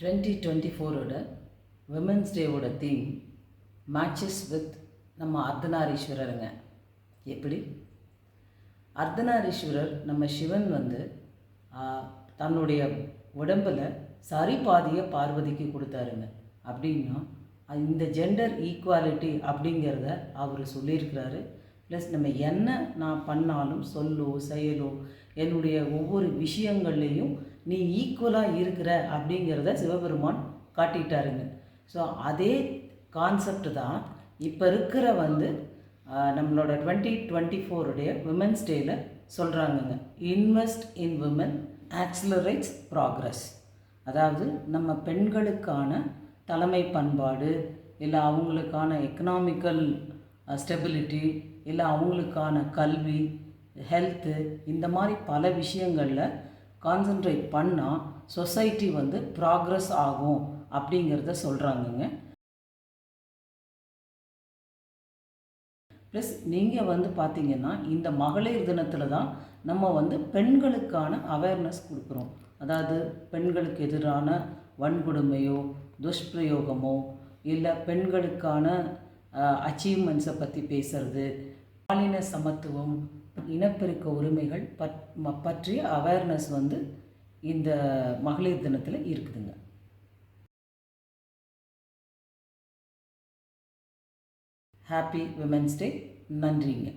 2024ஓட women's டேவோட theme matches with நம்ம அர்த்தநாரீஸ்வரருங்க. எப்படி அர்த்தநாரீஸ்வரர் நம்ம சிவன் தன்னுடைய உடம்பில் சரிபாதியை பார்வதிக்கு கொடுத்தாருங்க. அப்படின்னா இந்த ஜெண்டர் ஈக்குவாலிட்டி அப்படிங்கிறத அவர் சொல்லியிருக்கிறாரு. ப்ளஸ் நம்ம என்ன நான் பண்ணாலும் சொல்லோ செயலோ என்னுடைய ஒவ்வொரு விஷயங்கள்லேயும் நீ ஈக்குவலாக இருக்கிற அப்படிங்கிறத சிவபெருமான் காட்டிட்டாருங்க. ஸோ அதே கான்செப்ட் தான் இப்போ இருக்கிற நம்மளோட 2024 விமென்ஸ் டேயில் சொல்கிறாங்கங்க. Invest in women accelerates progress. அதாவது நம்ம பெண்களுக்கான தலைமை பண்பாடு, இல்லை அவங்களுக்கான எக்கனாமிக்கல் ஸ்டெபிலிட்டி, இல்லை அவங்களுக்கான கல்வி, ஹெல்த்து, இந்த மாதிரி பல விஷயங்களில் கான்சன்ட்ரேட் பண்ணால் சொசைட்டி ப்ராக்ரஸ் ஆகும் அப்படிங்கிறத சொல்கிறாங்கங்க. ப்ளஸ் நீங்கள் பார்த்தீங்கன்னா இந்த மகளிர் தினத்தில் தான் நம்ம பெண்களுக்கான அவேர்னஸ் கொடுக்குறோம். அதாவது பெண்களுக்கு எதிரான வன்கொடுமையோ துஷ்பிரயோகமோ இல்லை பெண்களுக்கான அச்சீவ்மெண்ட்ஸை பற்றி பேசுறது, பாலின சமத்துவம், இனப்பெருக்க உரிமைகள் பற்றிய அவேர்னஸ் இந்த மகளிர் தினத்தில் இருக்குதுங்க. Happy women's day. நன்றிங்க.